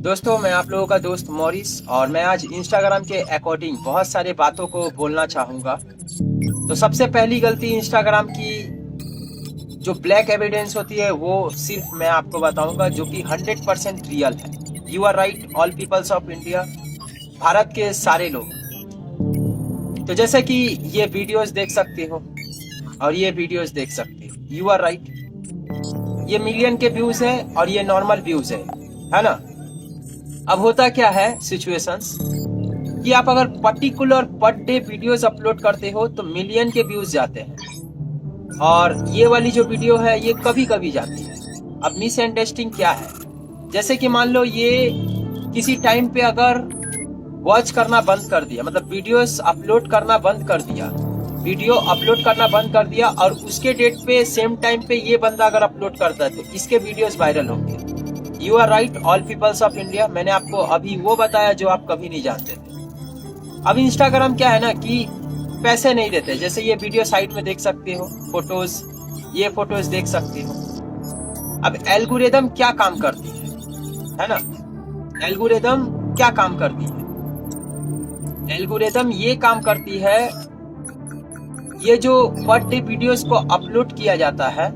दोस्तों, मैं आप लोगों का दोस्त मॉरिस और मैं आज इंस्टाग्राम के अकॉर्डिंग बहुत सारे बातों को बोलना चाहूँगा। तो सबसे पहली गलती इंस्टाग्राम की जो ब्लैक एविडेंस होती है वो सिर्फ मैं आपको बताऊंगा जो कि 100% रियल है। You are right all peoples of India, Bharat के सारे लोग। तो जैसे कि ये वीडियोस देख सकते हो और ये वीडियोस देख सकते हो, यू आर राइट। ये मिलियन के व्यूज है और ये नॉर्मल व्यूज है ना। अब होता क्या है सिचुएशंस कि आप अगर particular per day videos upload करते हो तो मिलियन के व्यूज जाते हैं और ये वाली जो वीडियो है ये कभी कभी जाती है। अब मिसअंडरस्टैंडिंग क्या है, जैसे कि मान लो ये किसी टाइम पे अगर वॉच करना बंद कर दिया, मतलब वीडियोस अपलोड करना बंद कर दिया, वीडियो अपलोड करना बंद कर दिया और उसके डेट पे सेम टाइम पे ये बंदा अगर अपलोड करता है तो इसके वीडियोस वायरल होंगे। You are right all peoples of India, मैंने आपको अभी वो बताया जो आप कभी नहीं जानते थे। अब इंस्टाग्राम क्या है ना कि पैसे नहीं देते। जैसे ये वीडियो साइड में देख सकते हो, फोटोज, ये फोटोज देख सकते हो। अब एल्गोरिदम क्या काम करती है ना, एल्गोरिदम क्या काम करती है? एल्गोरिदम ये काम करती है, ये जो पर डे वीडियोस को अपलोड किया जाता है,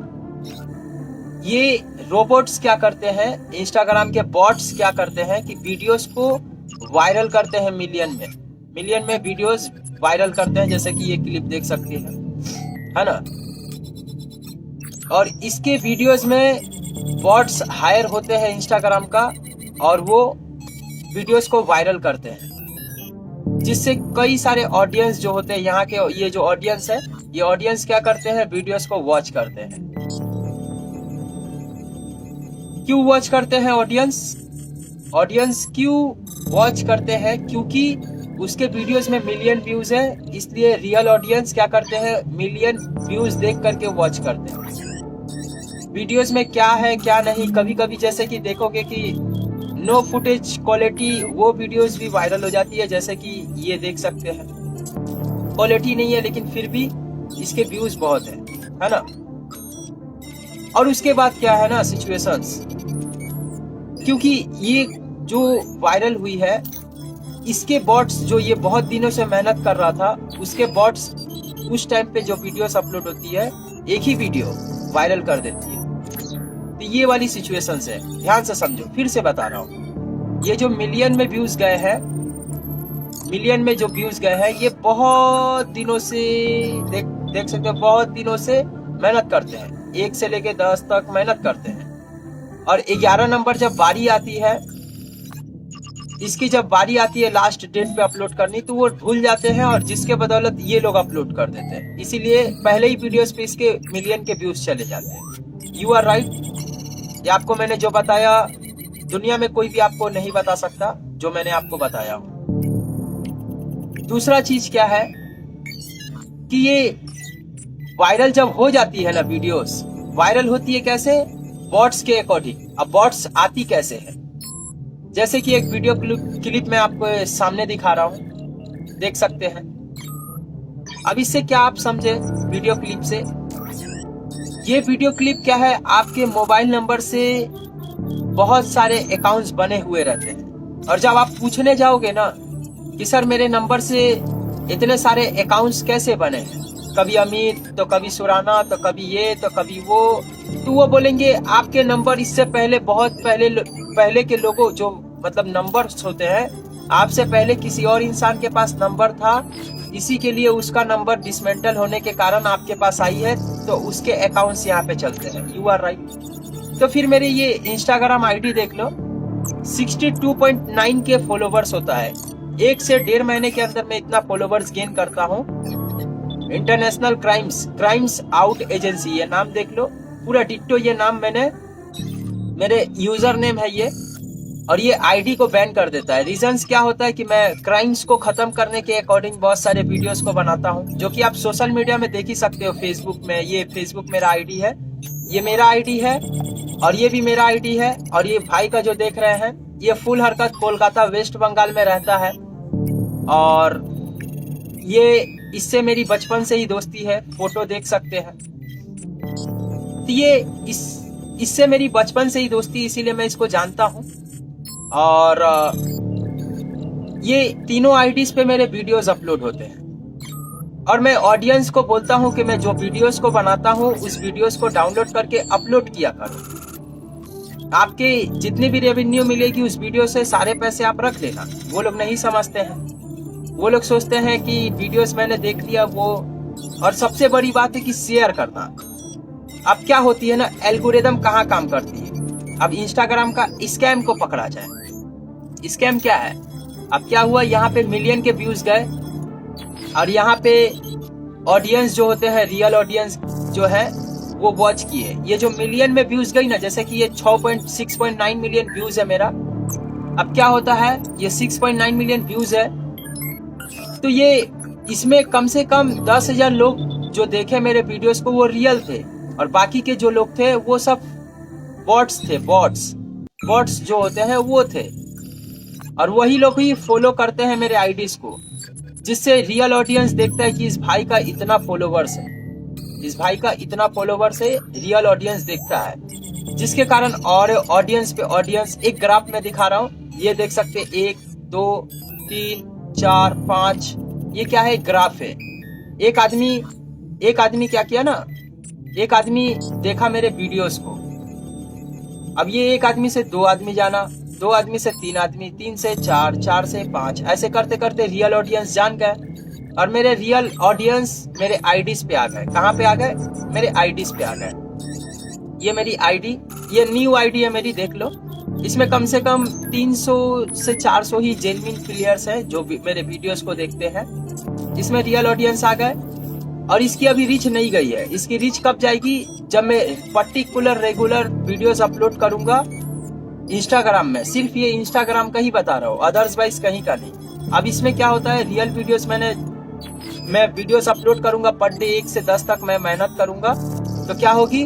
ये रोबोट्स क्या करते हैं, इंस्टाग्राम के बॉट्स क्या करते हैं कि वीडियोस को वायरल करते हैं। मिलियन में वीडियोस वायरल करते हैं। जैसे कि ये क्लिप देख सकते हैं, है ना। और इसके वीडियोस में बॉट्स हायर होते हैं इंस्टाग्राम का और वो वीडियोस को वायरल करते हैं, जिससे कई सारे ऑडियंस जो होते हैं, यहाँ के ये जो ऑडियंस है, ये ऑडियंस क्या करते हैं, वीडियोस को वॉच करते हैं। क्यों वॉच करते हैं ऑडियंस क्यों वॉच करते हैं? क्योंकि उसके वीडियोस में मिलियन व्यूज है, इसलिए रियल ऑडियंस क्या करते हैं, मिलियन व्यूज देख करके वॉच करते हैं। वीडियोस में क्या है क्या नहीं, कभी कभी जैसे कि देखोगे कि नो फुटेज क्वालिटी, वो वीडियोस भी वायरल हो जाती है। जैसे कि ये देख सकते हैं, क्वालिटी नहीं है लेकिन फिर भी इसके व्यूज बहुत है ना। और उसके बाद क्या है ना सिचुएशंस, क्योंकि ये जो वायरल हुई है, इसके बॉट्स जो ये बहुत दिनों से मेहनत कर रहा था, उसके बॉट्स उस टाइम पे जो वीडियोस अपलोड होती है, एक ही वीडियो वायरल कर देती है। तो ये वाली सिचुएशंस है, ध्यान से समझो। फिर से बता रहा हूँ, ये जो मिलियन में व्यूज गए हैं, ये बहुत दिनों से देख सकते हो, बहुत दिनों से मेहनत करते हैं। 1 से लेके 10 तक मेहनत करते हैं और 11 नंबर जब बारी आती है, इसकी जब बारी आती है लास्ट डेट पे अपलोड करनी, तो वो भूल जाते हैं और जिसके बदौलत ये लोग अपलोड कर देते हैं। इसीलिए पहले ही वीडियोस पे इसके मिलियन के व्यूज चले जाते हैं। यू आर राइट, ये आपको मैंने जो बताया, दुनिया में कोई भी आपको नहीं बता सकता जो मैंने आपको बताया हो। दूसरा चीज क्या है कि ये वायरल जब हो जाती है ना, वीडियोस वायरल होती है कैसे, बॉट्स के अकॉर्डिंग। अब बॉट्स आती कैसे है, जैसे कि एक वीडियो क्लिप मैं आपको सामने दिखा रहा हूं, देख सकते हैं। अब इससे क्या आप समझे वीडियो क्लिप से? ये वीडियो क्लिप क्या है, आपके मोबाइल नंबर से बहुत सारे अकाउंट्स बने हुए रहते हैं और जब आप पूछने जाओगे ना कि सर मेरे नंबर से इतने सारे अकाउंट्स कैसे बने, कभी अमित तो कभी सुराना तो कभी ये तो कभी वो, तो वो बोलेंगे आपके नंबर इससे पहले, बहुत पहले के लोगों जो मतलब नंबर्स होते हैं, आपसे पहले किसी और इंसान के पास नंबर था, इसी के लिए उसका नंबर डिसमेंटल होने के कारण आपके पास आई है, तो उसके अकाउंट्स यहाँ पे चलते हैं। You are right. तो फिर मेरे ये इंस्टाग्राम आईडी देख लो, 62.9 के फॉलोवर्स होता है। 1 से 1.5 महीने के अंदर मैं इतना फॉलोवर्स गेन करता हूँ। इंटरनेशनल क्राइम्स आउट एजेंसी, ये नाम देख लो, पूरा डिट्टो ये नाम मेरे यूजर नेम है ये, और ये आईडी को बैन कर देता है। रीजंस क्या होता है कि मैं क्राइम्स को खत्म करने के अकॉर्डिंग बहुत सारे वीडियोस को बनाता हूँ, जो कि आप सोशल मीडिया में देख ही सकते हो। फेसबुक में, ये फेसबुक मेरा आईडी है, ये मेरा आईडी है और ये भी मेरा आईडी है। और ये भाई का जो देख रहे हैं, ये फुल हरकत कोलकाता वेस्ट बंगाल में रहता है और ये इससे मेरी बचपन से ही दोस्ती है, फोटो देख सकते हैं। तो ये इससे मेरी बचपन से ही दोस्ती, इसीलिए मैं इसको जानता हूँ और ये तीनों आईडीज पे मेरे वीडियोस अपलोड होते हैं। और मैं ऑडियंस को बोलता हूँ कि मैं जो वीडियोस को बनाता हूँ उस वीडियोस को डाउनलोड करके अपलोड किया करो। आपके जितनी भी रेवेन्यू मिलेगी उस वीडियो से सारे पैसे आप रख लेना। वो लोग नहीं समझते हैं, वो लोग सोचते हैं कि वीडियोस मैंने देख लिया वो। और सबसे बड़ी बात है कि शेयर करना। अब क्या होती है ना, एल्गोरिदम कहाँ काम करती है। अब इंस्टाग्राम का स्कैम को पकड़ा जाए। स्कैम क्या है, अब क्या हुआ, यहाँ पे मिलियन के व्यूज गए और यहाँ पे ऑडियंस जो होते हैं, रियल ऑडियंस जो है वो वॉच किए। ये जो मिलियन में व्यूज गई ना, जैसे कि ये 6.9 मिलियन व्यूज है मेरा। अब क्या होता है, ये 6.9 मिलियन व्यूज है तो ये इसमें कम से कम 10,000 लोग जो देखे मेरे वीडियोस को वो रियल थे, और बाकी के जो लोग थे वो सब बॉट्स थे। बॉट्स जो होते हैं वो थे, और वही लोग ही फॉलो करते हैं मेरे आईडीज को, जिससे रियल ऑडियंस देखता है कि इस भाई का इतना फॉलोवर्स है, इस भाई का इतना फॉलोवर्स है, रियल ऑडियंस देखता है। जिसके कारण और ऑडियंस पे ऑडियंस, एक ग्राफ में दिखा रहा हूँ, ये देख सकते हैं 1 2 3 4 5, ये क्या है, ग्राफ है। एक आदमी क्या किया ना, एक आदमी देखा मेरे वीडियोस को। अब ये एक आदमी से 2 आदमी जाना, 2 आदमी से 3 आदमी, 3 से 4, 4 से 5, ऐसे करते करते रियल ऑडियंस जान गए, और मेरे रियल ऑडियंस मेरे आईडीज पे आ गए। कहाँ पे आ गए, मेरे आईडीज पे आ गए। ये मेरी आईडी, ये न्यू आईडी है मेरी, देख लो। इसमें कम से कम 300 से 400 ही जेन्युइन प्लेयर्स हैं जो मेरे वीडियोस को देखते हैं। इसमें रियल ऑडियंस आ गए, और इसकी अभी रीच नहीं गई है। इसकी रीच कब जाएगी, जब मैं पर्टिकुलर रेगुलर वीडियोस अपलोड करूंगा इंस्टाग्राम में। सिर्फ ये इंस्टाग्राम का ही बता रहा हूँ, अदर्सवाइज कहीं का नहीं। अब इसमें क्या होता है, रियल वीडियोस मैं वीडियोस अपलोड करूंगा पर डे 1 से 10 तक मैं मेहनत करूंगा, तो क्या होगी,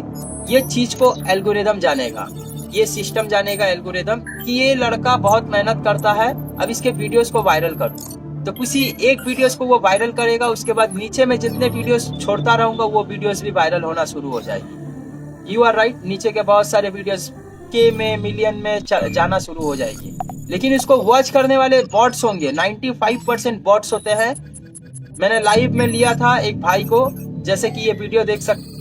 ये चीज को एल्गोरिदम जानेगा, ये सिस्टम जानेगा एल्गोरिदम कि ये लड़का बहुत मेहनत करता है, अब इसके वीडियोस को वायरल करूं। तो किसी एक वीडियोस को वो वायरल करेगा, उसके बाद नीचे में जितने वीडियोस छोड़ता रहूंगा वो वीडियोस भी वायरल होना शुरू हो जाएगी। यू आर राइट, नीचे के बहुत सारे वीडियोस के में मिलियन में जाना शुरू हो जाएगी। लेकिन इसको वॉच करने वाले बॉट्स होंगे, 95% बॉट्स होते हैं। मैंने लाइव में लिया था एक भाई को, जैसे कि ये वीडियो देख सकते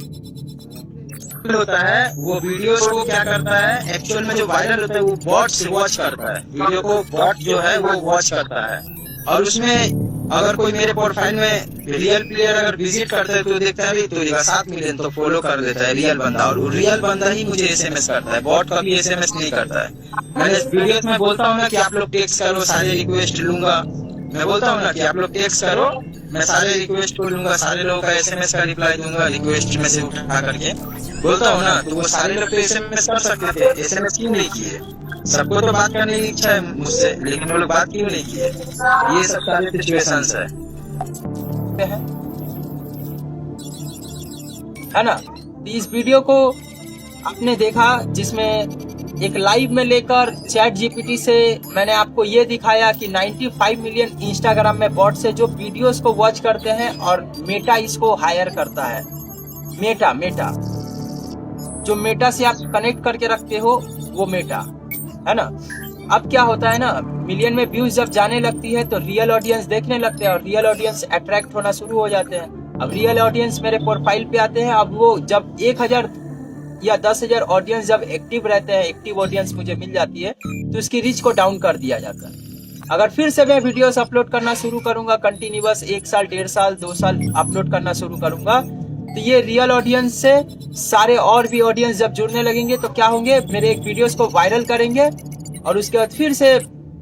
होता है, वो वीडियोस को क्या करता है, एक्चुअल में जो वायरल होता है वो बॉट से वॉच करता है। वीडियो को बॉट जो है वो वॉच करता है, और उसमें अगर कोई मेरे प्रोफाइल में रियल प्लेयर अगर विजिट करता है तो देखता है तो 7 मिलियन तो फॉलो कर देता है रियल बंदा, और रियल बंदा ही मुझे एसएमएस करता है, बॉट कभी एसएमएस नहीं करता है। मैंने वीडियोस में बोलता हूँ ना कि आप लोग टेक्स्ट करो, सारे रिक्वेस्ट लूंगा। मैं बोलता हूँ ना कि आप लोग टेक्स्ट करो, मैं सारे रिक्वेस्ट को लूंगा, सारे लोगों का एसएमएस का रिप्लाई दूंगा, रिक्वेस्ट में से उठा करके बोलता हूँ ना। तो वो सारे लोग तो एसएमएस कर सकते थे, एसएमएस क्यों नहीं किए? सबको तो बात करने की इच्छा है मुझसे, लेकिन वो लोग बात क्यों नहीं किए? ये सब सारे सिचुएशंस है ना। इस वीडियो को आपने देखा जिसमें एक लाइव में लेकर चैट जीपीटी से मैंने आपको ये दिखाया कि 95 मिलियन इंस्टाग्राम में बॉट से जो वीडियोस को वॉच करते हैं, और मेटा इसको हायर करता है। मेटा जो मेटा से आप कनेक्ट करके रखते हो वो मेटा है ना। अब क्या होता है ना, मिलियन में व्यूज जब जाने लगती है तो रियल ऑडियंस देखने लगते हैं, और रियल ऑडियंस अट्रैक्ट होना शुरू हो जाते हैं। अब रियल ऑडियंस मेरे प्रोफाइल पे आते हैं। अब वो जब 1000 या 10,000 ऑडियंस जब एक्टिव रहते हैं, एक्टिव ऑडियंस मुझे मिल जाती है, तो इसकी रीच को डाउन कर दिया जाता है। अगर फिर से मैं वीडियोस अपलोड करना शुरू करूंगा कंटिन्यूअस, 1 साल 1.5 साल 2 साल अपलोड करना शुरू करूंगा, तो ये रियल ऑडियंस से सारे और भी ऑडियंस जब जुड़ने लगेंगे तो क्या होंगे, मेरे एक वीडियोस को वायरल करेंगे, और उसके बाद फिर से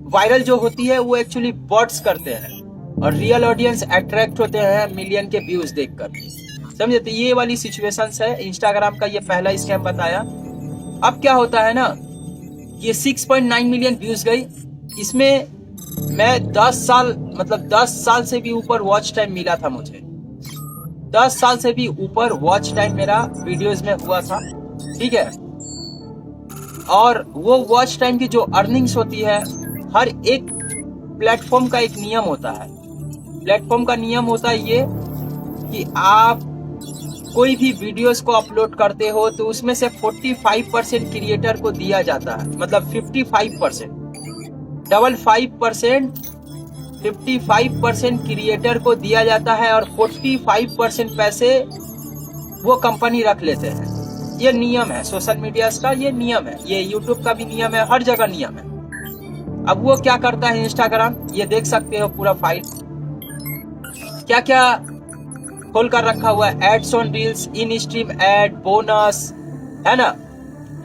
वायरल जो होती है वो एक्चुअली बॉट्स करते हैं, और रियल ऑडियंस अट्रैक्ट होते हैं मिलियन के व्यूज देखकर। समझे? तो ये वाली सिचुएशंस है। इंस्टाग्राम का ये पहला स्कैम बताया। अब क्या होता है ना, ये 6.9 मिलियन व्यूज गई, इसमें मैं 10 साल से भी ऊपर वॉच टाइम मिला था मुझे। 10 साल से भी ऊपर वॉच टाइम मेरा वीडियोस में हुआ था, ठीक है। और वो वॉच टाइम की जो अर्निंग्स होती है, हर एक प्लेटफॉर्म का एक नियम होता है। प्लेटफॉर्म का नियम होता है ये कि आप कोई भी वीडियोस को अपलोड करते हो तो उसमें से 45% क्रिएटर को दिया जाता है, मतलब 55%। 55% क्रिएटर को दिया जाता है और 45% पैसे वो कंपनी रख लेते हैं। ये नियम है सोशल मीडिया का, ये नियम है, ये यूट्यूब का भी नियम है, हर जगह नियम है। अब वो क्या करता है इंस्टाग्राम, ये देख सकते हो पूरा फाइल क्या क्या खोल कर रखा हुआ है। Ads on reels, in stream ad, bonus, है ना,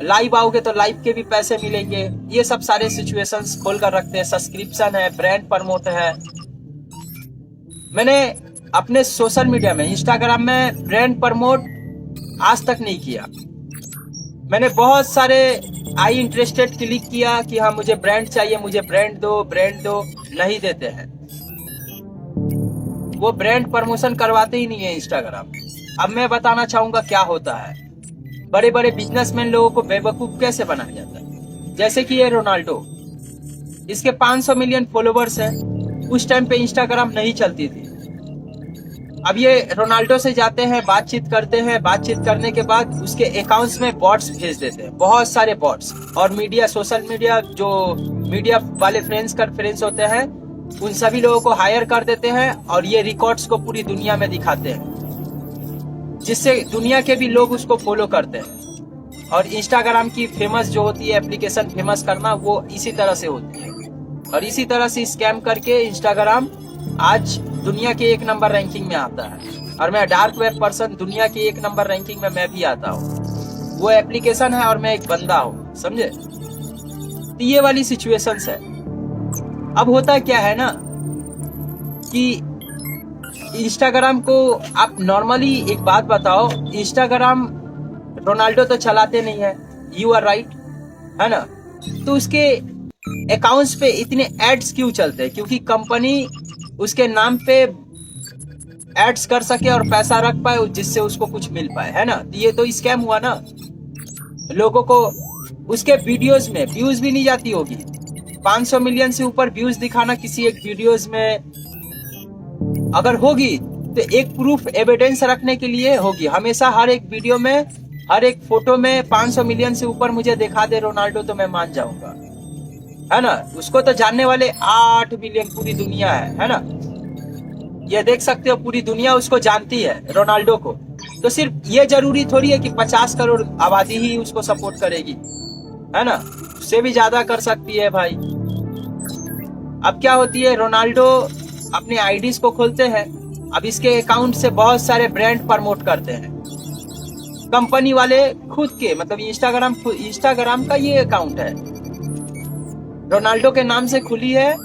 लाइव आओगे तो लाइव के भी पैसे मिलेंगे, ये सब सारे सिचुएशंस खोल कर रखते हैं। सब्सक्रिप्शन है, ब्रांड प्रमोट है। मैंने अपने सोशल मीडिया में इंस्टाग्राम में ब्रांड प्रमोट आज तक नहीं किया। मैंने बहुत सारे आई इंटरेस्टेड क्लिक किया कि हाँ मुझे ब्रांड चाहिए, मुझे ब्रांड दो, नहीं देते हैं। वो ब्रांड प्रमोशन करवाते ही नहीं है इंस्टाग्राम। अब मैं बताना चाहूंगा क्या होता है। बड़े बड़े बिजनेसमैन लोगों को बेवकूफ कैसे बनाया जाता है। जैसे कि ये रोनाल्डो, इसके 500 मिलियन फॉलोवर्स हैं। उस टाइम पे इंस्टाग्राम नहीं चलती थी। अब ये रोनाल्डो से जाते हैं, बातचीत करते हैं, बातचीत करने के बाद उसके अकाउंट्स में बॉट्स भेज देते हैं, बहुत सारे बॉट्स। और मीडिया, सोशल मीडिया जो मीडिया वाले फ्रेंड्स होते हैं, उन सभी लोगों को हायर कर देते हैं और ये रिकॉर्ड्स को पूरी दुनिया में दिखाते हैं, जिससे दुनिया के भी लोग उसको फॉलो करते हैं। और इंस्टाग्राम की फेमस जो होती है एप्लीकेशन फेमस करना, वो इसी तरह से होती है। और इसी तरह से स्कैम करके इंस्टाग्राम आज दुनिया के 1 नंबर रैंकिंग में आता है। और मैं डार्क वेब पर्सन, दुनिया के 1 नंबर रैंकिंग में मैं भी आता हूँ। वो एप्लीकेशन है और मैं एक बंदा हूँ, समझे। तो ये वाली सिचुएशंस है। अब होता क्या है ना कि इंस्टाग्राम को आप नॉर्मली एक बात बताओ, इंस्टाग्राम रोनाल्डो तो चलाते नहीं है, यू आर राइट, है ना। तो उसके अकाउंट्स पे इतने एड्स क्यों चलते हैं? क्योंकि कंपनी उसके नाम पे एड्स कर सके और पैसा रख पाए, जिससे उसको कुछ मिल पाए, है ना। ये तो स्कैम हुआ ना। लोगों को उसके वीडियोस में व्यूज भी नहीं जाती होगी। 500 मिलियन से ऊपर व्यूज दिखाना किसी एक वीडियोस में अगर होगी तो एक प्रूफ एविडेंस रखने के लिए होगी। हमेशा हर एक वीडियो में, हर एक फोटो में 500 मिलियन से ऊपर मुझे दिखा दे रोनाल्डो तो मैं मान जाऊंगा, है ना। उसको तो जानने वाले 8 मिलियन पूरी दुनिया है ना। ये देख सकते हो पूरी दुनिया उसको जानती है, रोनाल्डो को। तो सिर्फ ये जरूरी थोड़ी है कि 50 करोड़ आबादी ही उसको सपोर्ट करेगी, है ना। उससे भी ज्यादा कर सकती है भाई। अब क्या होती है, रोनाल्डो अपने आईडीज को खोलते हैं। अब इसके अकाउंट से बहुत सारे ब्रांड प्रमोट करते हैं कंपनी वाले खुद के, मतलब इंस्टाग्राम का ये अकाउंट है, रोनाल्डो के नाम से खुली है,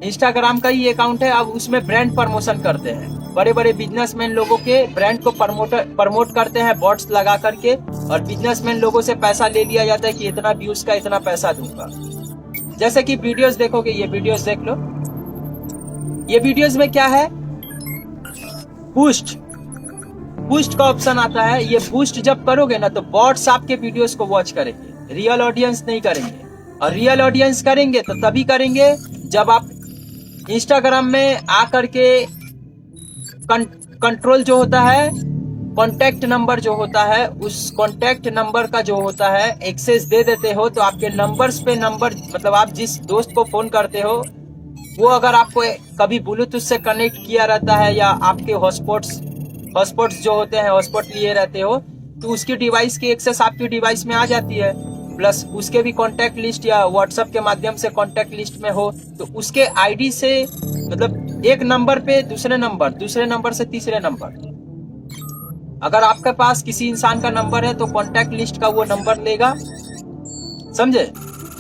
इंस्टाग्राम का ही अकाउंट है। अब उसमें ब्रांड प्रमोशन करते हैं, बड़े बड़े बिजनेसमैन लोगों के ब्रांड को प्रमोट करते हैं बॉट्स लगा करके। और बिजनेसमैन लोगों से पैसा ले लिया जाता है कि इतना व्यूज का इतना पैसा दूंगा। जैसे कि वीडियोस देखोगे, ये वीडियोस देख लो, ये वीडियोस में क्या है, बूस्ट का ऑप्शन आता है। ये बूस्ट जब करोगे ना तो बॉट्स आपके वीडियोस को वॉच करेंगे, रियल ऑडियंस नहीं करेंगे। और रियल ऑडियंस करेंगे तो तभी करेंगे जब आप इंस्टाग्राम में आकर के कंट्रोल जो होता है, कॉन्टैक्ट नंबर जो होता है, उस कॉन्टैक्ट नंबर का जो होता है एक्सेस दे देते हो। तो आपके नंबर्स पे नंबर, मतलब आप जिस दोस्त को फोन करते हो वो अगर आपको कभी ब्लूटूथ से कनेक्ट किया रहता है या आपके हॉटस्पॉट्स जो होते हैं, हॉटस्पॉट लिए रहते हो, तो उसकी डिवाइस की एक्सेस आपकी डिवाइस में आ जाती है। प्लस उसके भी कॉन्टैक्ट लिस्ट या व्हाट्सएप के माध्यम से कॉन्टैक्ट लिस्ट में हो तो उसके आईडी से, मतलब एक नंबर पे दूसरे नंबर से तीसरे नंबर, अगर आपके पास किसी इंसान का नंबर है तो कॉन्टैक्ट लिस्ट का वो नंबर लेगा, समझे,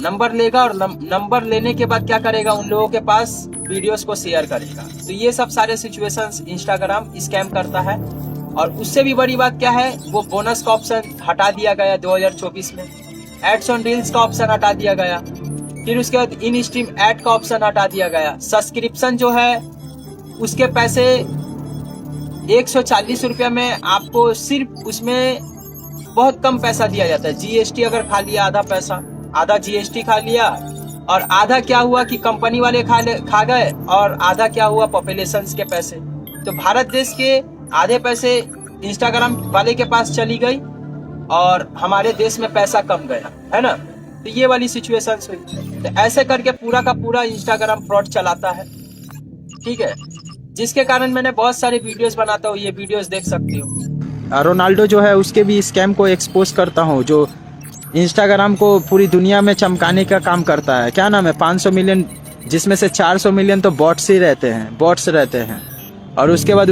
नंबर लेगा। और नंबर लेने के बाद क्या करेगा, उन लोगों के पास वीडियोस को शेयर करेगा। तो ये सब सारे सिचुएशंस इंस्टाग्राम स्कैम करता है। और उससे भी बड़ी बात क्या है, वो बोनस का ऑप्शन हटा दिया गया 2024 में। एड्स ऑन रील्स का ऑप्शन हटा दिया गया। फिर उसके बाद इन स्ट्रीम एड का ऑप्शन हटा दिया गया। सब्सक्रिप्शन जो है उसके पैसे 140 रुपया में आपको सिर्फ उसमें बहुत कम पैसा दिया जाता है। जीएसटी अगर खा लिया आधा पैसा, आधा जीएसटी खा लिया, और आधा क्या हुआ कि कंपनी वाले खा गए, और आधा क्या हुआ पॉपुलेशन के पैसे। तो भारत देश के आधे पैसे इंस्टाग्राम वाले के पास चली गई और हमारे देश में पैसा कम गया, है ना। तो ये वाली सिचुएशंस हुई। तो ऐसे करके पूरा का पूरा इंस्टाग्राम फ्रॉड चलाता है, ठीक है, जिसके कारण मैंने बहुत सारे वीडियोस बनाता हूँ, ये वीडियोस देख सकते हो। रोनाल्डो जो है उसके भी स्कैम को एक्सपोज करता हूँ, जो इंस्टाग्राम को पूरी दुनिया में चमकाने का काम करता है। क्या नाम है, 500 मिलियन, जिसमें से 400 मिलियन तो बॉट्स ही रहते हैं, बॉट्स रहते हैं। और उसके बाद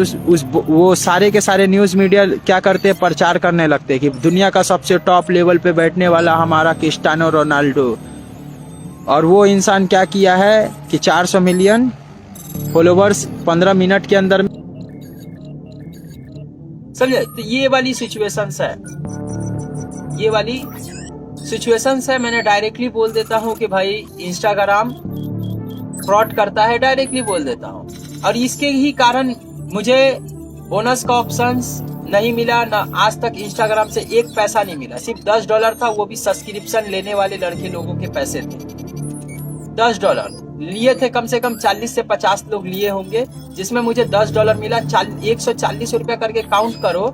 वो सारे के सारे न्यूज़ मीडिया क्या करते हैं, प्रचार करने लगते हैं कि दुनिया का सबसे टॉप लेवल पे बैठने वाला हमारा क्रिस्टियानो रोनाल्डो। और वो इंसान क्या किया है कि 400 मिलियन फॉलोवर्स 15 मिनट के अंदर, समझे। तो ये वाली सिचुएशंस है, ये वाली सिचुएशंस है। मैंने डायरेक्टली बोल देता हूँ कि भाई इंस्टाग्राम फ्रॉड करता है, डायरेक्टली बोल देता हूँ। और इसके ही कारण मुझे बोनस का ऑप्शंस नहीं मिला ना, आज तक इंस्टाग्राम से एक पैसा नहीं मिला। सिर्फ $10 था, वो भी सब्सक्रिप्शन लेने वाले लड़के लोगों के पैसे थे। $10 लिए थे, कम से कम 40 से 50 लोग लिए होंगे, जिसमें मुझे $10 मिला। 140 रुपया करके काउंट करो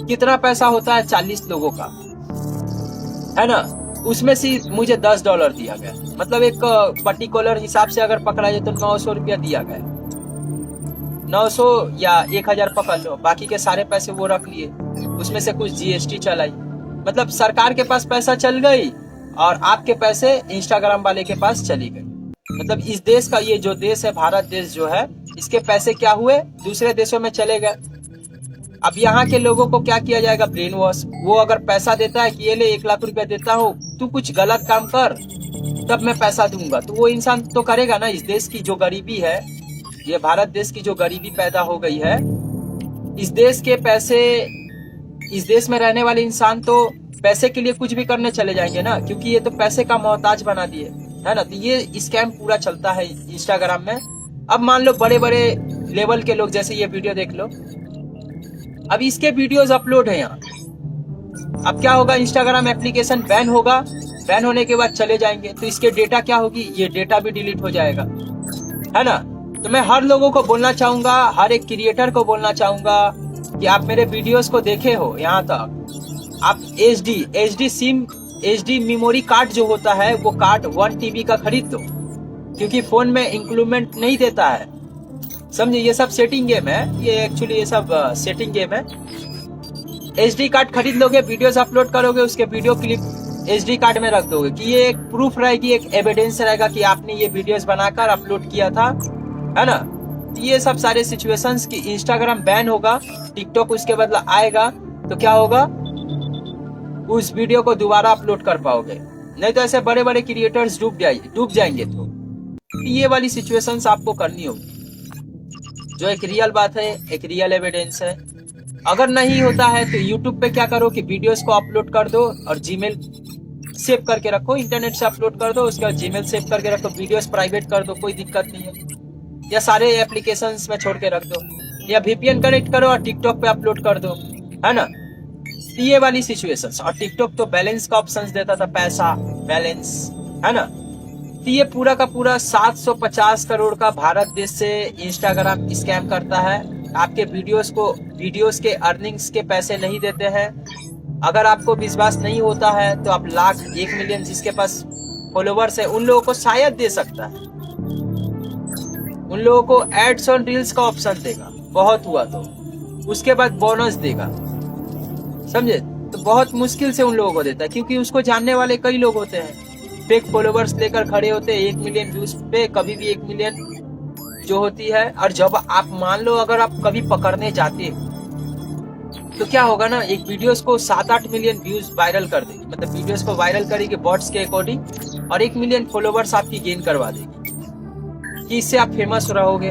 कितना पैसा होता है 40 लोगों का, है ना। उसमें से मुझे $10 दिया गया, मतलब एक पर्टिकुलर हिसाब से अगर पकड़ा जाए तो 900 रुपया दिया गया। 900 या 1000 पकड़ लो, बाकी के सारे पैसे वो रख लिए, उसमें से कुछ GST चलाई। मतलब सरकार के पास पैसा चल गई और आपके पैसे इंस्टाग्राम वाले के पास चली गई। मतलब इस देश का, ये जो देश है भारत देश जो है, इसके पैसे क्या हुए, दूसरे देशों में चले गए। अब यहाँ के लोगों को क्या किया जाएगा, ब्रेन वॉश। वो अगर पैसा देता है कि ये ले 1 लाख रुपया देता हूँ, तू कुछ गलत काम कर तब मैं पैसा दूंगा, तो वो इंसान तो करेगा ना। इस देश की जो गरीबी है, ये भारत देश की जो गरीबी पैदा हो गई है, इस देश के पैसे, इस देश में रहने वाले इंसान तो पैसे के लिए कुछ भी करने चले जाएंगे ना, क्योंकि ये तो पैसे का मोहताज बना दिए, है ना। तो ये स्कैम पूरा चलता है इंस्टाग्राम में। अब मान लो बड़े बड़े लेवल के लोग, जैसे ये वीडियो देख लो, अब इसके वीडियोस अपलोड है यहाँ। अब क्या होगा, इंस्टाग्राम एप्लीकेशन बैन होगा, बैन होने के बाद चले जाएंगे, तो इसके डेटा क्या होगी, ये डेटा भी डिलीट हो जाएगा, है ना। तो मैं हर लोगों को बोलना चाहूंगा, हर एक क्रिएटर को बोलना चाहूंगा कि आप मेरे वीडियोस को देखे हो यहाँ तक, आप HD SIM, HD memory card जो होता है, वो कार्ड 1 TB का खरीद दो, क्योंकि फोन में इंक्लूडमेंट नहीं देता है, समझे। ये सब सेटिंग गेम है, ये एक्चुअली ये सब सेटिंग गेम है। SD कार्ड खरीद लोगे, वीडियोस अपलोड करोगे, उसके वीडियो क्लिप SD कार्ड में रख दोगे कि ये एक प्रूफ रहेगी, एक एविडेंस रहेगा कि आपने ये वीडियोस बनाकर अपलोड किया था, है ना। ये सब सारे सिचुएशंस की इंस्टाग्राम बैन होगा, टिकटॉक उसके बदला आएगा, तो क्या होगा, उस वीडियो को दोबारा अपलोड कर पाओगे, नहीं तो ऐसे बड़े बड़े क्रिएटर्स डूब जाएंगे। तो ये वाली सिचुएशंस आपको करनी होगी, जो एक रियल बात है, एक रियल एविडेंस है। अगर नहीं होता है तो यूट्यूब पे क्या करो कि वीडियोस को अपलोड कर दो और जीमेल सेव करके रखो, इंटरनेट से अपलोड कर दो, उसके बाद जीमेल सेव करके रखो, वीडियोस प्राइवेट कर दो, कोई दिक्कत नहीं है। या सारे एप्लीकेशंस में छोड़ के रख दो, या VPN कनेक्ट करो और टिकटॉक पे अपलोड कर दो, है ना। ये वाली सिचुएशंस, और टिकटॉक तो बैलेंस का ऑप्शन देता था, पैसा बैलेंस, है ना। तो ये पूरा का पूरा 750 करोड़ का भारत देश से इंस्टाग्राम स्कैम करता है। आपके वीडियोस के अर्निंग्स के पैसे नहीं देते हैं। अगर आपको विश्वास नहीं होता है तो आप लाख 1 मिलियन जिसके पास फॉलोवर्स है उन लोगों को शायद दे सकता है, उन लोगों को एड्स ऑन रील्स का ऑप्शन देगा, बहुत हुआ तो उसके बाद बोनस देगा, समझे। तो बहुत मुश्किल से उन लोगों को देता है, क्योंकि उसको जानने वाले कई लोग होते हैं, फेक फॉलोवर्स लेकर खड़े होते हैं 1 मिलियन व्यूज पे, कभी भी 1 मिलियन जो होती है। और जब आप मान लो अगर आप कभी पकड़ने जाते हो तो क्या होगा ना, एक वीडियोस को 7-8 मिलियन व्यूज वायरल कर देगी, मतलब वीडियोस को वायरल करेगी बॉट्स के अकॉर्डिंग, और 1 मिलियन फॉलोवर्स आपकी गेन करवा देगी कि इससे आप फेमस रहोगे।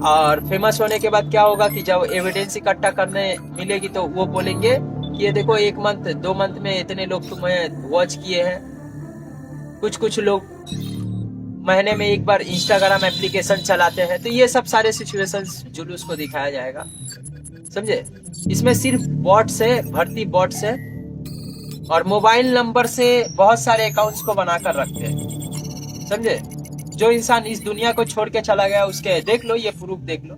और फेमस होने के बाद क्या होगा कि जब एविडेंस इकट्ठा करने मिलेगी तो वो बोलेंगे कि ये देखो 1 मंथ 2 मंथ में इतने लोग तुम्हें वॉच किए हैं। कुछ लोग महीने में एक बार इंस्टाग्राम एप्लीकेशन चलाते हैं। तो ये सब सारे सिचुएशंस जुलूस को दिखाया जाएगा, समझे। इसमें सिर्फ बॉट्स है, भर्ती बॉट्स है, और मोबाइल नंबर से बहुत सारे अकाउंट्स को बनाकर रखते हैं, समझे। जो इंसान इस दुनिया को छोड़ के चला गया उसके देख लो, ये प्रूफ देख लो।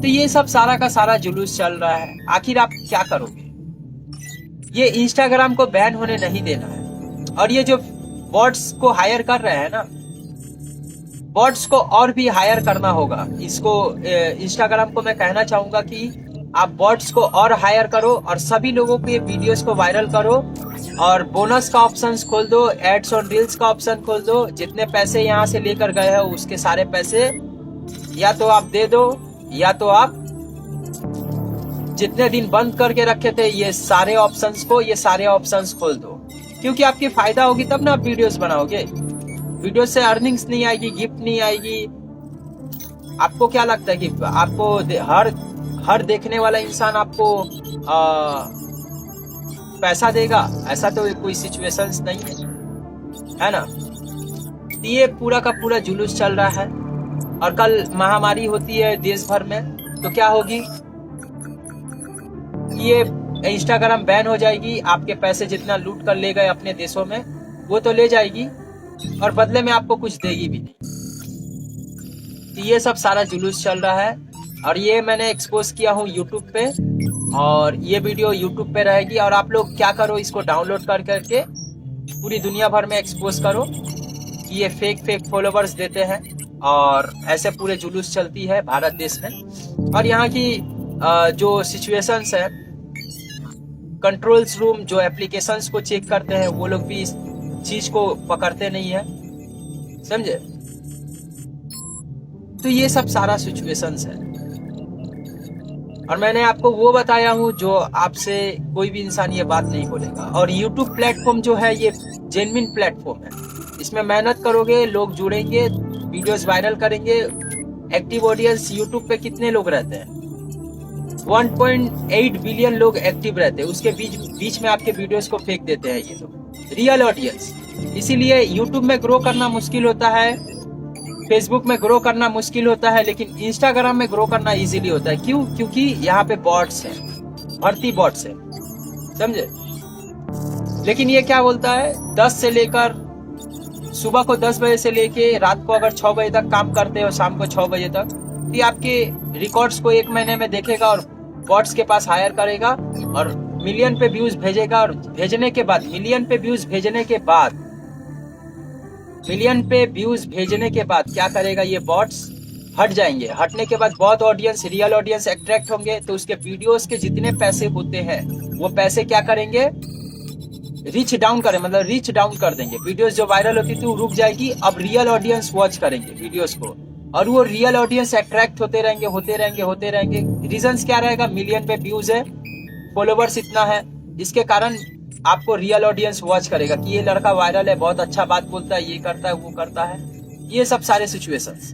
तो ये सब सारा का सारा जुलूस चल रहा है। आखिर आप क्या करोगे? ये इंस्टाग्राम को बैन होने नहीं देना है। और ये जो बॉट्स को हायर कर रहे हैं ना, बॉट्स को और भी हायर करना होगा। इसको इंस्टाग्राम को मैं कहना चाहूंगा कि आप बॉट्स को और हायर करो और सभी लोगों के वीडियोस को वायरल करो और बोनस का ऑप्शन खोल दो, एड्स ऑन रील्स का ऑप्शन खोल दो। जितने पैसे यहाँ से लेकर गए हो उसके सारे पैसे या तो आप दे दो या तो आप जितने दिन बंद करके रखे थे ये सारे ऑप्शंस खोल दो, क्योंकि आपकी फायदा होगी तब ना आप वीडियोस बनाओगे। वीडियो से अर्निंग्स नहीं आएगी, गिफ्ट नहीं आएगी। आपको क्या लगता है कि आपको हर देखने वाला इंसान आपको पैसा देगा? ऐसा तो कोई सिचुएशंस नहीं है ना। तो ये पूरा का पूरा जुलूस चल रहा है और कल महामारी होती है देश भर में तो क्या होगी, ये इंस्टाग्राम बैन हो जाएगी। आपके पैसे जितना लूट कर ले गए अपने देशों में वो तो ले जाएगी और बदले में आपको कुछ देगी भी नहीं। तो ये सब सारा जुलूस चल रहा है और ये मैंने एक्सपोज किया हूँ यूट्यूब पे और ये वीडियो यूट्यूब पे रहेगी। और आप लोग क्या करो, इसको डाउनलोड कर करके पूरी दुनिया भर में एक्सपोज करो कि ये फेक फॉलोवर्स देते हैं और ऐसे पूरे जुलूस चलती है भारत देश में। और यहाँ की जो सिचुएशंस है, कंट्रोल्स रूम जो एप्लीकेशंस को चेक करते हैं वो लोग भी इस चीज को पकड़ते नहीं है, समझे। तो ये सब सारा सिचुएशंस है और मैंने आपको वो बताया हूँ जो आपसे कोई भी इंसान ये बात नहीं बोलेगा। और YouTube प्लेटफॉर्म जो है ये जेन्युइन प्लेटफॉर्म है, इसमें मेहनत करोगे लोग जुड़ेंगे, वीडियोस वायरल करेंगे। एक्टिव ऑडियंस YouTube पे कितने लोग रहते हैं? 1.8 बिलियन लोग एक्टिव रहते हैं, उसके बीच में आपके वीडियोस को फेंक देते हैं ये लोग, रियल ऑडियंस। इसीलिए YouTube में ग्रो करना मुश्किल होता है, फेसबुक में ग्रो करना मुश्किल होता है, लेकिन इंस्टाग्राम में ग्रो करना इजीली होता है। क्यों? क्योंकि यहाँ पे बॉट्स हैं, भर्ती बॉट्स हैं, समझे। लेकिन ये क्या बोलता है, 10 से लेकर सुबह को 10 बजे से लेके रात को अगर 6 बजे तक काम करते हो, शाम को 6 बजे तक, तो ये आपके रिकॉर्ड्स को 1 महीने में देखेगा और बॉट्स के पास हायर करेगा और मिलियन पे व्यूज भेजेगा। और भेजने के बाद मिलियन पे व्यूज भेजने के बाद क्या करेगा, ये बॉट्स हट जाएंगे। हटने के बाद बहुत ऑडियंस, रियल ऑडियंस अट्रैक्ट होंगे, तो उसके वीडियोस के जितने पैसे होते हैं वो पैसे क्या करेंगे, रीच डाउन कर देंगे। वीडियोस जो वायरल होती थी वो रुक जाएगी, अब रियल ऑडियंस वॉच करेंगे वीडियोस को और वो रियल ऑडियंस अट्रैक्ट होते रहेंगे। रीजंस क्या रहेगा, मिलियन पे व्यूज है, फॉलोवर्स इतना है, इसके कारण आपको रियल ऑडियंस वॉच करेगा कि ये लड़का वायरल है, बहुत अच्छा बात बोलता है, ये करता है, वो करता है। ये सब सारे सिचुएशंस,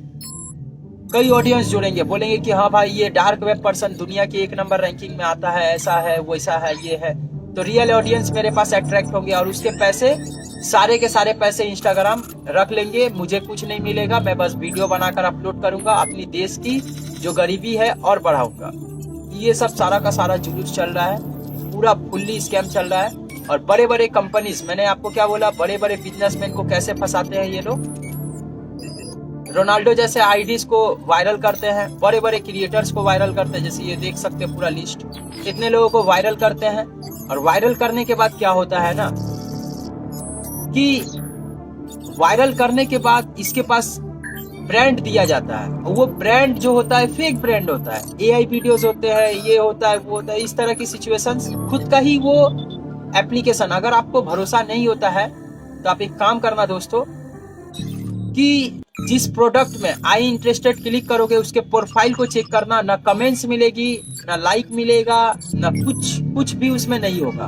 कई ऑडियंस जुड़ेंगे, बोलेंगे कि हाँ भाई ये डार्क वेब पर्सन दुनिया की 1 नंबर रैंकिंग में आता है, ऐसा है, वैसा है, ये है। तो रियल ऑडियंस मेरे पास अट्रैक्ट होंगे और उसके पैसे, सारे के सारे पैसे इंस्टाग्राम रख लेंगे, मुझे कुछ नहीं मिलेगा, मैं बस वीडियो बनाकर अपलोड करूंगा, अपनी देश की जो गरीबी है और बढ़ाऊंगा। ये सब सारा का सारा जुलूस चल रहा है, पूरा फुल्ली स्कैम चल रहा है। और बड़े बड़े कंपनीज, मैंने आपको क्या बोला, बड़े बड़े बिजनेसमैन को कैसे फंसाते हैं ये लोग। रोनाल्डो जैसे आईडीज को वायरल करते हैं, बड़े बड़े क्रिएटर्स को वायरल करते हैं, जैसे ये देख सकते हैं पूरा लिस्ट, कितने लोगों को वायरल करते हैं। और वायरल करने के बाद क्या होता है ना कि वायरल करने के बाद इसके पास ब्रांड दिया जाता है, और वो ब्रांड जो होता है फेक ब्रांड होता है, एआई वीडियोस होते हैं, ये होता है, वो होता है, इस तरह की सिचुएशंस। खुद का ही वो एप्लीकेशन, अगर आपको भरोसा नहीं होता है तो आप एक काम करना दोस्तों, कि जिस प्रोडक्ट में आई इंटरेस्टेड क्लिक करोगे उसके प्रोफाइल को चेक करना, ना कमेंट्स मिलेगी, ना लाइक मिलेगा, ना कुछ भी उसमें नहीं होगा।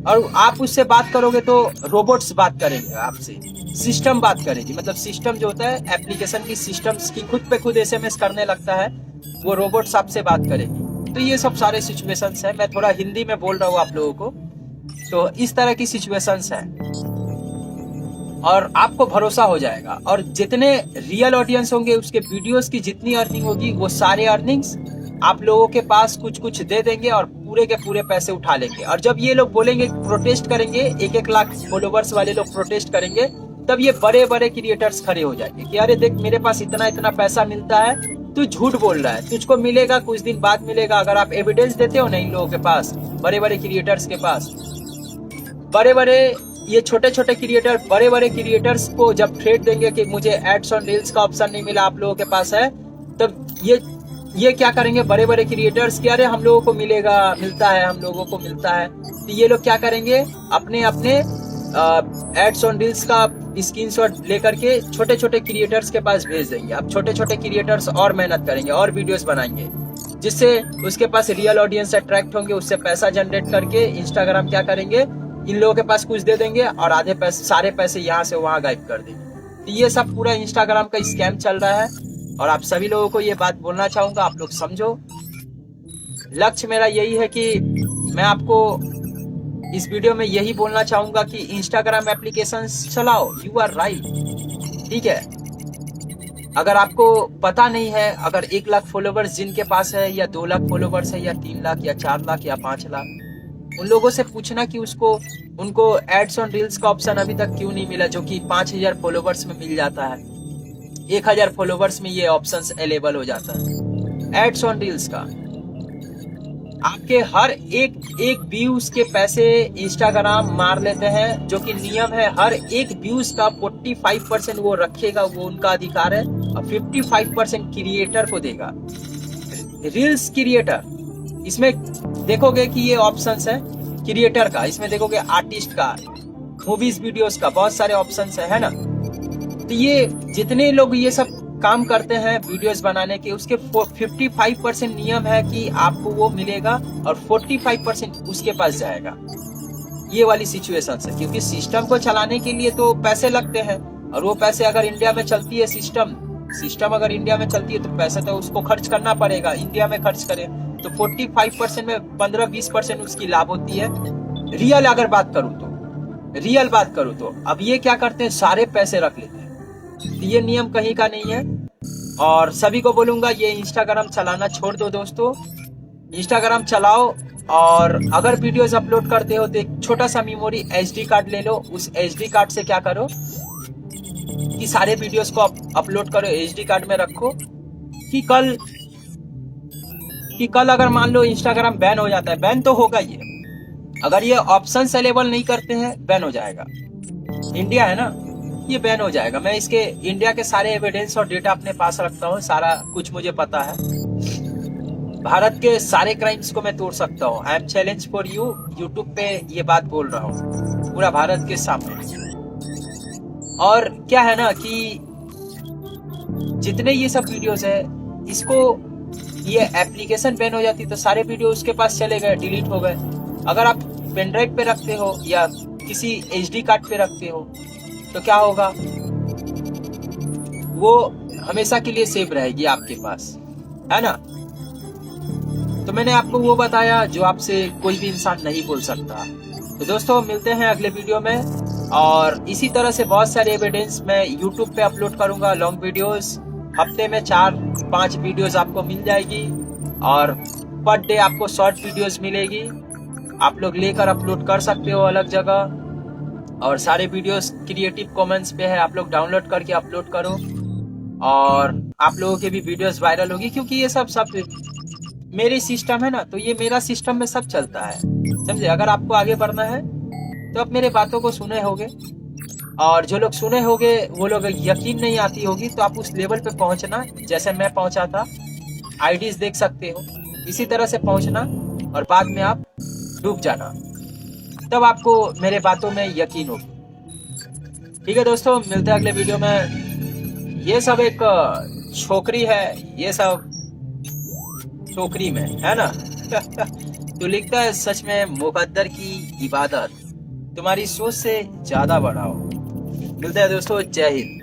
और आप उससे बात करोगे तो रोबोट्स बात करेंगे आपसे, सिस्टम बात करेगी, मतलब सिस्टम जो होता है एप्लीकेशन की, सिस्टम्स की खुद पे खुद एसएमएस करने लगता है, वो रोबोट्स आपसे बात करेगी। तो ये सब सारे सिचुएशंस है, मैं थोड़ा हिंदी में बोल रहा हूँ आप लोगों को। तो इस तरह की सिचुएशंस है और आपको भरोसा हो जाएगा। और जितने रियल ऑडियंस होंगे उसके वीडियोस की जितनी अर्निंग होगी वो सारे अर्निंग्स आप लोगों के पास कुछ दे देंगे और पूरे के पूरे पैसे उठा लेंगे। और जब ये लोग बोलेंगे, प्रोटेस्ट करेंगे, 1-1 लाख फॉलोवर्स वाले लोग प्रोटेस्ट करेंगे, तब ये बड़े बड़े क्रिएटर्स खड़े हो जाएंगे कि अरे देख मेरे पास इतना पैसा मिलता है, तू झूठ बोल रहा है, तुझको मिलेगा कुछ दिन बाद मिलेगा, अगर आप एविडेंस देते हो ना इन लोगों के पास, बड़े बड़े क्रिएटर्स के पास, बड़े बड़े ये छोटे छोटे क्रिएटर बड़े बड़े क्रिएटर्स को जब थ्रेट देंगे कि मुझे एड्स ऑन रील्स का ऑप्शन नहीं मिला, आप लोगों के पास है, तब ये क्या करेंगे बड़े बड़े क्रिएटर्स कि अरे हम लोगों को मिलेगा, मिलता है, हम लोगों को मिलता है। तो ये लोग क्या करेंगे, अपने अपने एड्स ऑन रील्स का स्क्रीनशॉट लेकर के छोटे छोटे क्रिएटर्स के पास भेज देंगे। अब छोटे छोटे क्रिएटर्स और मेहनत करेंगे और वीडियोस बनाएंगे, जिससे उसके पास रियल ऑडियंस अट्रैक्ट होंगे, उससे पैसा जनरेट करके इंस्टाग्राम क्या करेंगे, इन लोगों के पास कुछ दे देंगे और आधे पैसे सारे पैसे यहाँ से वहां गायब कर देंगे। तो ये सब पूरा इंस्टाग्राम का स्कैम चल रहा है और आप सभी लोगों को ये बात बोलना चाहूंगा, आप लोग समझो। लक्ष्य मेरा यही है कि मैं आपको इस वीडियो में यही बोलना चाहूंगा कि इंस्टाग्राम एप्लीकेशन चलाओ, यू आर राइट, ठीक है। अगर आपको पता नहीं है, अगर 1 लाख फॉलोवर्स जिनके पास है या 2 लाख फॉलोवर्स है या 3 लाख या 4 लाख या 5 लाख, उन लोगों से पूछना कि उनको एड्स ऑन रील्स का ऑप्शन अभी तक क्यों नहीं मिला, जो कि 5000 फॉलोवर्स में मिल जाता है, 1000 फॉलोवर्स में ये ऑप्शंस अवेलेबल हो जाता है एड्स ऑन रील्स का। आपके हर एक व्यूज के पैसे इंस्टाग्राम मार लेते हैं, जो कि नियम है, हर एक व्यूज का 45% वो रखेगा, वो उनका अधिकार है, और 55% क्रिएटर को देगा, रील्स क्रिएटर। इसमें देखोगे कि ये ऑप्शंस है क्रिएटर का, इसमें देखोगे आर्टिस्ट का, मूवीज वीडियोस का, बहुत सारे ऑप्शंस है ना। तो ये जितने लोग ये सब काम करते हैं वीडियोस बनाने के, उसके 55% नियम है कि आपको वो मिलेगा और 45% उसके पास जाएगा। ये वाली सिचुएशन है, क्योंकि सिस्टम को चलाने के लिए तो पैसे लगते हैं, और वो पैसे अगर इंडिया में चलती है सिस्टम अगर इंडिया में चलती है तो पैसे तो उसको खर्च करना पड़ेगा, इंडिया में खर्च करें तो 45% में 15-20% उसकी लाभ होती है। रियल अगर बात करूं तो अब ये क्या करते हैं, सारे पैसे रख लेते हैं। तो ये नियम कहीं का नहीं है, और सभी को बोलूंगा ये इंस्टाग्राम चलाना छोड़ दो दोस्तों। इंस्टाग्राम चलाओ, और अगर वीडियोस अपलोड करते हो तो एक छोटा सा मेमोरी एचडी कार्ड ले लो, उस एचडी कार्ड से क्या करो कि सारे वीडियोस को अपलोड करो, एचडी कार्ड में रखो, कि कल अगर मान लो इंस्टाग्राम बैन हो जाता है, बैन तो होगा ये, अगर ये ऑप्शन अवेलेबल नहीं करते हैं बैन हो जाएगा। इंडिया है ना, ये बैन हो जाएगा। मैं इसके इंडिया के सारे एविडेंस और डेटा अपने पास रखता हूँ, सारा कुछ मुझे पता है, भारत के सारे क्राइम्स को मैं तोड़ सकता हूँ। I am challenge for you, YouTube पे ये बात बोल रहा हूँ पूरा भारत के सामने। और क्या है ना कि जितने ये सब वीडियोस है, इसको ये एप्लीकेशन बैन हो जाती तो सारे वीडियो उसके पास चले गए, डिलीट हो गए। अगर आप पेन ड्राइव पे रखते हो या किसी एचडी कार्ड पे रखते हो तो क्या होगा, वो हमेशा के लिए सेव रहेगी आपके पास, है ना। तो मैंने आपको वो बताया जो आपसे कोई भी इंसान नहीं बोल सकता। तो दोस्तों मिलते हैं अगले वीडियो में, और इसी तरह से बहुत सारे एविडेंस मैं यूट्यूब पे अपलोड करूंगा, लॉन्ग वीडियोस, हफ्ते में 4-5 वीडियोस आपको मिल जाएगी, और पर डे आपको शॉर्ट वीडियोस मिलेगी, आप लोग लेकर अपलोड कर सकते हो अलग जगह। और सारे वीडियोस क्रिएटिव कॉमन्स पे है, आप लोग डाउनलोड करके अपलोड करो, और आप लोगों के भी वीडियोस वायरल होगी, क्योंकि ये सब मेरी सिस्टम है ना, तो ये मेरा सिस्टम में सब चलता है, समझे। अगर आपको आगे बढ़ना है तो आप मेरे बातों को सुने होगे, और जो लोग सुने होगे वो लोग यकीन नहीं आती होगी, तो आप उस लेवल पे पहुंचना जैसे मैं पहुंचा था, आईडीज देख सकते हो, इसी तरह से पहुंचना, और बाद में आप डूब जाना, तब आपको मेरे बातों में यकीन होगी। ठीक है दोस्तों, मिलते हैं अगले वीडियो में। ये सब एक छोकरी है, ये सब छोकरी में है ना। तो लिखता है सच में मुकद्दर की इबादत तुम्हारी सोच से ज्यादा बढ़ाओ। मिलते हैं दोस्तों, जय हिंद।